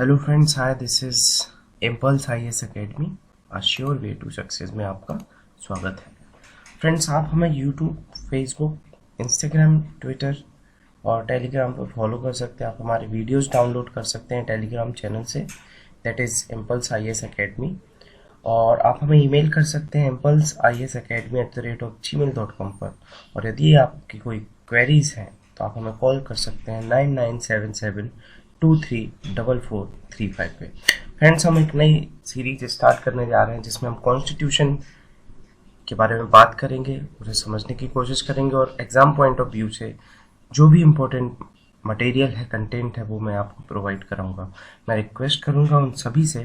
Hello friends, hi, this is impulse IAS academy, a sure way to success में आपका स्वागत है। Friends, आप हमें यूट्यूब, फेसबुक, इंस्टाग्राम, ट्विटर और टेलीग्राम पर फॉलो कर सकते हैं। आप हमारे वीडियोस डाउनलोड कर सकते हैं टेलीग्राम चैनल से, that is impulse IAS academy. और आप हमें ईमेल कर सकते हैं impulseiasacademy@gmail.com पर। और यदि आपकी कोई क्वेरीज हैं तो आप हमें कॉल कर सकते हैं 9977234435 पे। फ्रेंड्स, हम एक नई सीरीज स्टार्ट करने जा रहे हैं जिसमें हम कॉन्स्टिट्यूशन के बारे में बात करेंगे, उसे समझने की कोशिश करेंगे और एग्ज़ाम पॉइंट ऑफ व्यू से जो भी इम्पोर्टेंट मटेरियल है, कंटेंट है, वो मैं आपको प्रोवाइड कराऊंगा। मैं रिक्वेस्ट करूंगा उन सभी से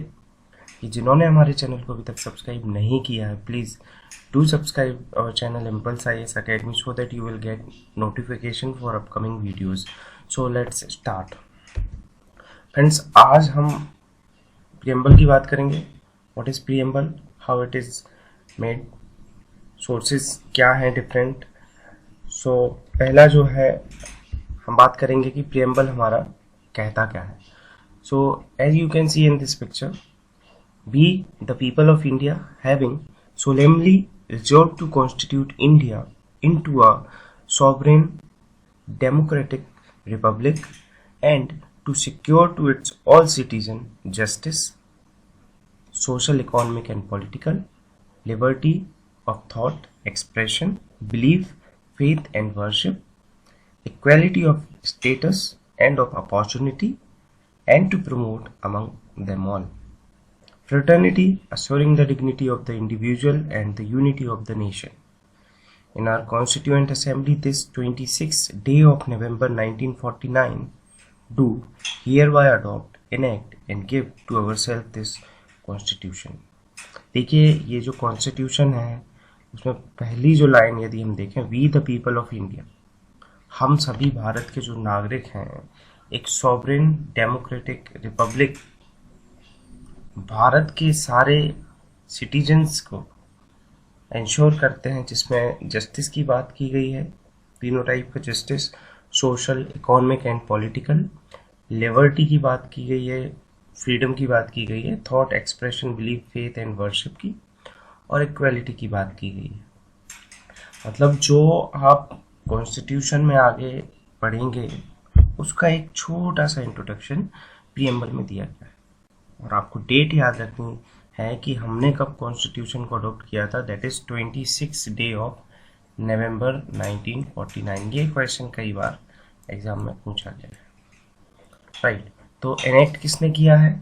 कि जिन्होंने हमारे चैनल को अभी तक सब्सक्राइब नहीं किया है, please do subscribe our channel impulse IAS academy so that you will get notification for upcoming videos. So let's start. Friends, आज हम प्रीएम्बल की बात करेंगे। What is preamble, how it is made, sources क्या हैं डिफरेंट। सो पहला जो है, हम बात करेंगे कि प्रीएम्बल हमारा कहता क्या है। So as you can see in this picture, we, the people of India, having solemnly resolved to constitute India into a sovereign democratic republic and to secure to its all citizens justice, social, economic and political, liberty of thought, expression, belief, faith and worship, equality of status and of opportunity, and to promote among them all fraternity, assuring the dignity of the individual and the unity of the nation. In our Constituent Assembly this 26th day of November 1949, do hereby adopt, enact and give to ourselves this Constitution. देखिए, ये जो constitution है उसमें पहली जो line यदि हम देखें, we the people of India, हम सभी भारत के जो नागरिक हैं, एक सॉवरेन डेमोक्रेटिक रिपब्लिक, भारत के सारे सिटीजन्स को इंश्योर करते हैं, जिसमें जस्टिस की बात की गई है, तीनों टाइप का justice, social, economic and political, liberty की बात की गई है, फ्रीडम की बात की गई है, thought, expression, belief, faith and worship की, और इक्वालिटी की बात की गई है। मतलब जो आप कॉन्स्टिट्यूशन में आगे पढ़ेंगे उसका एक छोटा सा इंट्रोडक्शन प्रीएम्बल में दिया गया है। और आपको डेट याद रखनी है कि हमने कब कॉन्स्टिट्यूशन को अडॉप्ट किया था, that is 26 day of November 1949। ये क्वेश्चन कई बार एग्जाम में पूछा गया है, राइट। तो एनेक्ट किसने किया है?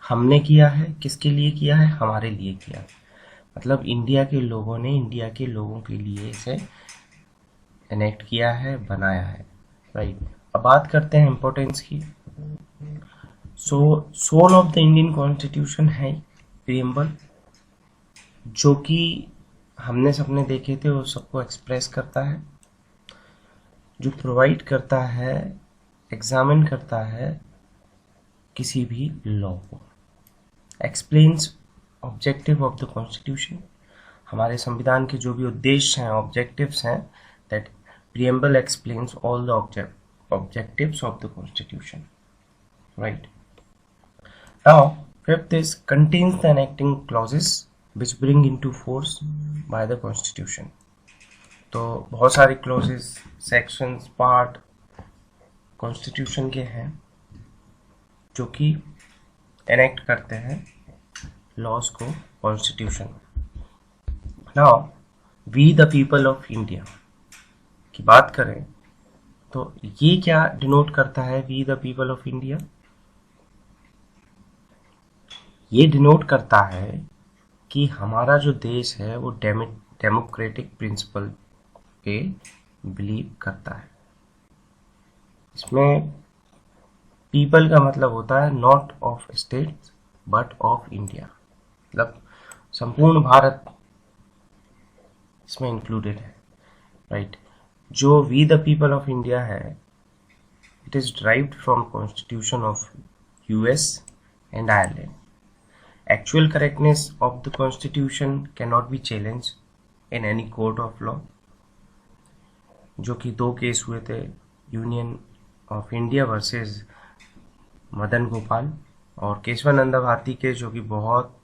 हमने किया है। किसके लिए किया है? हमारे लिए किया है। मतलब इंडिया के लोगों ने इंडिया के लोगों के लिए इसे एनेक्ट किया है, बनाया है, राइट। अब बात करते हैं इम्पोर्टेंस की। Soul of the Indian constitution है प्रीएम्बल, जो कि हमने सबने देखे थे, वो सबको एक्सप्रेस करता है, जो प्रोवाइड करता है, एग्जामिन करता है किसी भी लॉ को, explains objective of the constitution, हमारे संविधान के जो भी उद्देश्य हैं, ऑब्जेक्टिव्स हैं, that preamble explains all the objectives of the constitution, right. Now, fifth is contains the enacting clauses which bring into force by the Constitution. तो बहुत सारे clauses, sections, part Constitution के हैं जो कि enact करते हैं laws को Constitution। Now, we the people of India की बात करें तो ये क्या denote करता है? we the people of India ये डिनोट करता है कि हमारा जो देश है वो डेमोक्रेटिक प्रिंसिपल पे बिलीव करता है। इसमें पीपल का मतलब होता है not of states but of India, मतलब संपूर्ण भारत इसमें इंक्लूडेड है, राइट। जो we the people of India है, it is derived from constitution of US and Ireland. Actual correctness of the constitution cannot be challenged in any court of law, जो कि 2 case हुए थे, union of India versus Madan Gopal और Keshavananda Bharati case, जो कि बहुत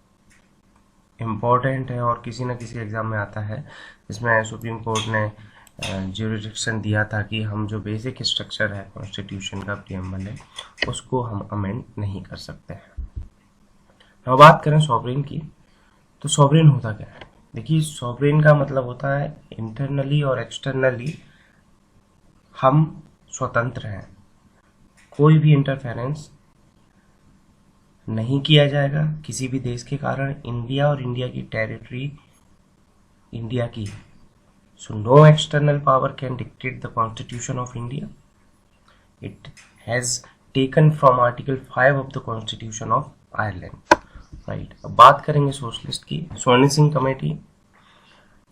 important है और किसी न किसी एग्ज़ाम में आता है, जिसमें सुप्रीम कोर्ट ने ज्यूरिडिक्शन दिया था कि हम जो बेसिक स्ट्रक्चर है कॉन्स्टिट्यूशन का, प्रीएम्बल है, उसको हम अमेंड नहीं कर सकते हैं। अब बात करें सॉवरेन की, तो सॉवरेन होता क्या है? देखिए, सॉवरेन का मतलब होता है इंटरनली और एक्सटर्नली हम स्वतंत्र हैं, कोई भी इंटरफेरेंस नहीं किया जाएगा किसी भी देश के कारण। इंडिया और इंडिया की टेरिटरी इंडिया की, so no external power can dictate the constitution of India. It has taken from article 5 of the constitution of Ireland, right? अब बात करेंगे सोशलिस्ट की। स्वर्ण Singh committee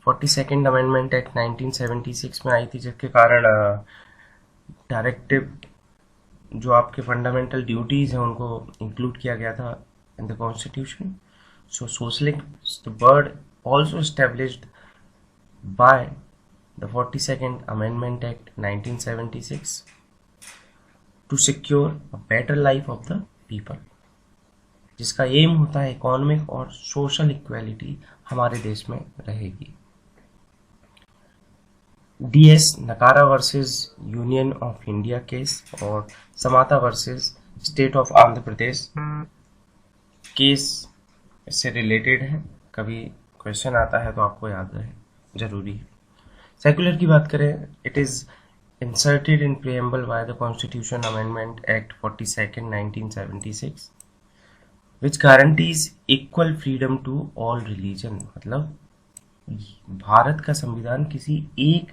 42nd amendment act 1976 में आई थी, जिसके कारण डायरेक्टिव जो आपके फंडामेंटल ड्यूटीज हैं उनको इंक्लूड किया गया था in the constitution. So socialist word also established by the 42nd Amendment Act 1976 to secure a better life of the people, जिसका एम होता है इकोनॉमिक और सोशल इक्वालिटी हमारे देश में रहेगी। DS Nakara versus union of India case और Samatha versus state of Andhra Pradesh case इससे रिलेटेड है, कभी क्वेश्चन आता है तो आपको याद रहे, जरूरी है। सेक्युलर की बात करें, it is inserted in preamble by the constitution amendment act 42nd 1976 which guarantees equal freedom to all religion. मतलब भारत का संविधान किसी एक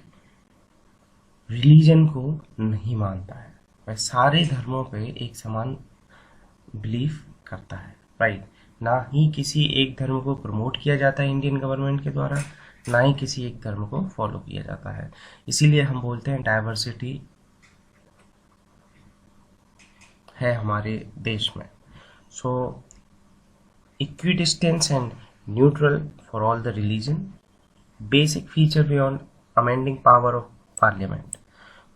रिलीजन को नहीं मानता है, वह सारे धर्मों पे एक समान बिलीफ करता है, राइट। ना ही किसी एक धर्म को प्रमोट किया जाता है इंडियन गवर्नमेंट के द्वारा, ना ही किसी एक धर्म को फॉलो किया जाता है। इसीलिए हम बोलते हैं डाइवर्सिटी है हमारे देश में। So equidistance and neutral for all the religion, basic feature beyond amending power of parliament.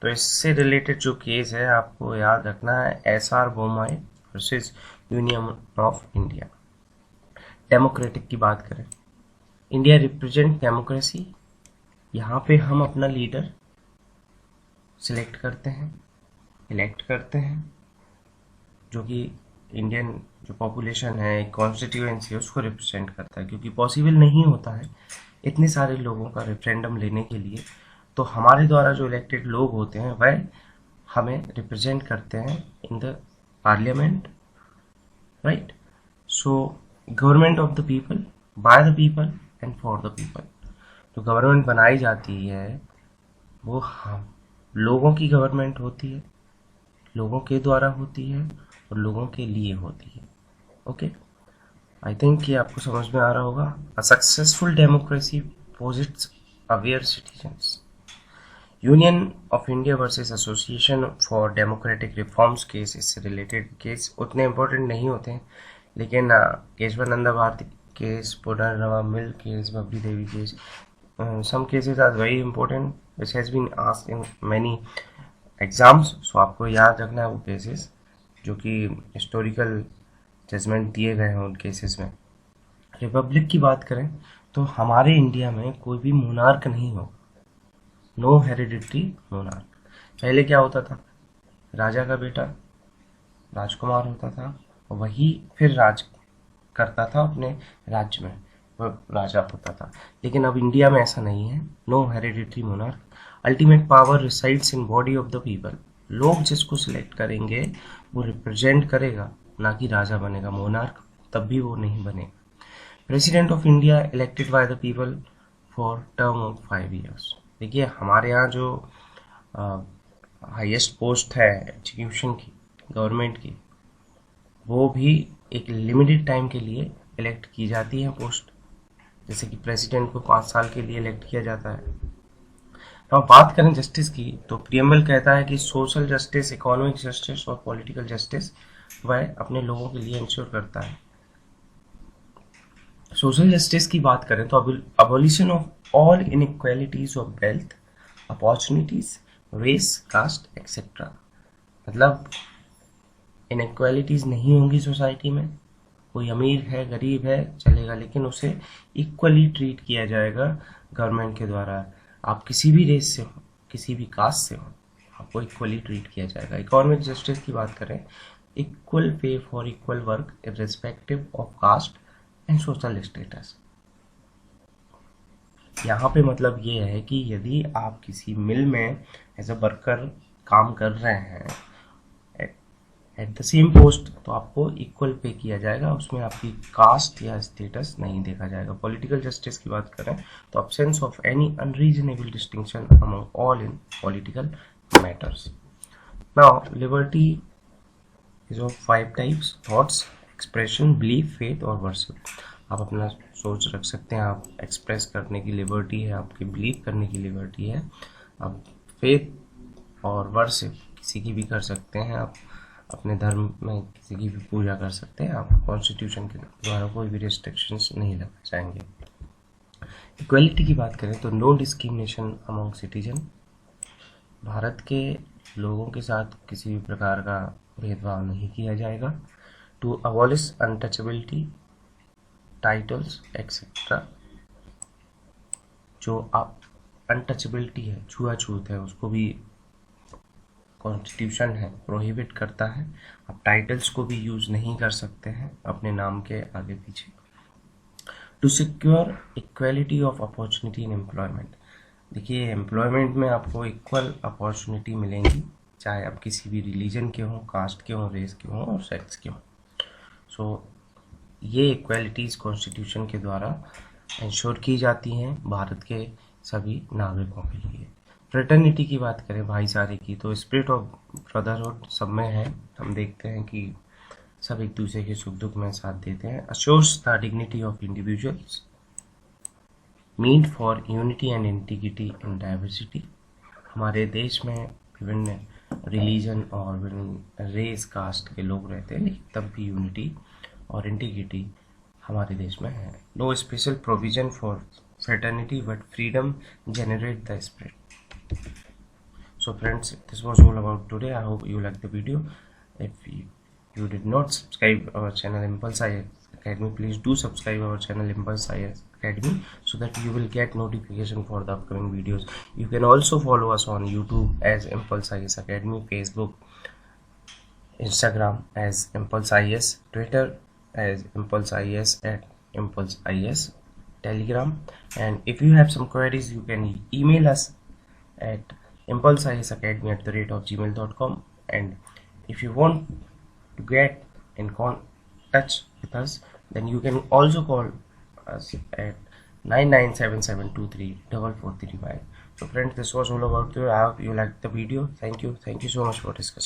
तो इससे रिलेटेड जो केस है आपको याद रखना है, SR Bommai versus union of India. Democratic की बात करें, इंडिया रिप्रेजेंट डेमोक्रेसी। यहाँ पे हम अपना लीडर सिलेक्ट करते हैं, इलेक्ट करते हैं, जो कि इंडियन जो पॉपुलेशन है, एक कॉन्स्टिट्यूएंसी है, उसको रिप्रेजेंट करता है। क्योंकि पॉसिबल नहीं होता है इतने सारे लोगों का रेफरेंडम लेने के लिए, तो हमारे द्वारा जो इलेक्टेड लोग होते हैं वह हमें रिप्रेजेंट करते हैं in the parliament, right. So government of the people, by the people and for the people. जो गवर्नमेंट बनाई जाती है वो हम लोगों की गवर्नमेंट होती है, लोगों के द्वारा होती है और लोगों के लिए होती है। ओके, आई थिंक ये आपको समझ में आ रहा होगा। A successful democracy posits aware citizens. Union of India versus association for democratic reforms case, इससे रिलेटेड केस उतने इम्पोर्टेंट नहीं होते हैं, लेकिन केशवानंद भारती केस, पुनर्नवा mill case, Bhanwari Devi case, some cases are very important which has been asked in many exams। so आपको याद रखना है वो केसेस जो कि हिस्टोरिकल जजमेंट दिए गए हैं उन केसेस में। रिपब्लिक की बात करें तो हमारे इंडिया में कोई भी मोनार्क नहीं हो, नो हेरिडिटरी मोनार्क। पहले क्या होता था, राजा का बेटा राजकुमार होता था, वही फिर राज करता था अपने राज्य में, वह राजा होता था। लेकिन अब इंडिया में ऐसा नहीं है, no hereditary monarch. Ultimate power resides in body of the people. लोग जिसको सिलेक्ट करेंगे वो रिप्रेजेंट करेगा, ना कि राजा बनेगा। मोनार्क तब भी वो नहीं बनेगा। President of India elected by the people for term of 5 years। देखिए हमारे यहाँ जो हाईएस्ट पोस्ट है एग्जीक्यूशन की, गवर्नमेंट की, वो भी एक लिमिटेड टाइम के लिए इलेक्ट की जाती है पोस्ट, जैसे कि प्रेसिडेंट को 5 साल के लिए इलेक्ट किया जाता है। अब बात करें जस्टिस की, तो प्रीएम्बल कहता है कि सोशल जस्टिस, इकोनॉमिक जस्टिस और पॉलिटिकल जस्टिस वह अपने लोगों के लिए इंश्योर करता है। सोशल जस्टिस की बात करें तो abolition of all inequalities of wealth, opportunities, race, caste etcetera. मतलब इनइक्वालिटीज़ नहीं होंगी सोसाइटी में, कोई अमीर है गरीब है चलेगा, लेकिन उसे इक्वली ट्रीट किया जाएगा गवर्नमेंट के द्वारा। आप किसी भी रेस से हो, किसी भी कास्ट से हो, आपको इक्वली ट्रीट किया जाएगा। इकोनॉमिक जस्टिस की बात करें, equal pay for equal work irrespective of caste and social status. यहाँ पे मतलब ये है कि यदि आप किसी मिल में एज अ वर्कर काम कर रहे हैं एट द सेम पोस्ट, तो आपको इक्वल पे किया जाएगा, उसमें आपकी कास्ट या स्टेटस नहीं देखा जाएगा। पॉलिटिकल जस्टिस की बात करें तो absence of any unreasonable distinction among all in political matters. Now liberty is of 5 types: thoughts, expression, belief, faith और वर्शिप। आप अपना सोच रख सकते हैं, आप एक्सप्रेस करने की लिबर्टी है, आपकी बिलीव करने की लिबर्टी है, आप फेथ और वर्शिप किसी की भी कर सकते हैं, आप अपने धर्म में किसी की भी पूजा कर सकते हैं, आप कॉन्स्टिट्यूशन के द्वारा कोई भी रिस्ट्रिक्शंस नहीं लगा जाएंगे। इक्वलिटी की बात करें तो no discrimination among citizen. Bharat के लोगों के साथ किसी भी प्रकार का भेदभाव नहीं किया जाएगा। To abolish untouchability titles etcetera. जो आप अनटचेबिलिटी है, छुआछूत है, उसको भी कॉन्स्टिट्यूशन है प्रोहिबिट करता है। आप टाइटल्स को भी यूज नहीं कर सकते हैं अपने नाम के आगे पीछे। To secure equality of opportunity in employment. देखिए, एम्प्लॉयमेंट में आपको इक्वल अपॉर्चुनिटी मिलेंगी, चाहे आप किसी भी रिलीजन के हों, कास्ट के हों, रेस के हों और सेक्स के हों। सो ये इक्वलिटीज़ कॉन्स्टिट्यूशन के द्वारा इंश्योर की जाती हैं भारत के सभी नागरिकों के लिए। फ्रेटर्निटी की बात करें, भाईचारे की, तो स्पिरिट ऑफ ब्रदरहुड सब में है। हम देखते हैं कि सब एक दूसरे के सुख दुख में साथ देते हैं। Assures the dignity of individuals, meet for unity and integrity in diversity. हमारे देश में विभिन्न रिलीजन और विभिन्न रेस कास्ट के लोग रहते हैं, लेकिन तब भी यूनिटी और इंटीग्रिटी हमारे देश में है। No special provision for fraternity but freedom generate the spirit. So friends, this was all about today. I hope you liked the video. If you did not subscribe our channel Impulse IAS Academy, please do subscribe our channel Impulse IAS Academy so that you will get notification for the upcoming videos. You can also follow us on YouTube as Impulse IAS Academy, Facebook, Instagram as Impulse IAS, Twitter as Impulse IAS at Impulse IAS, Telegram, and if you have some queries you can email us at impulseiasacademy@gmail.com. And if you want to get in touch with us, then you can also call us at 9977234435. So friends, this was all about you. I hope you liked the video. Thank you so much for discussing.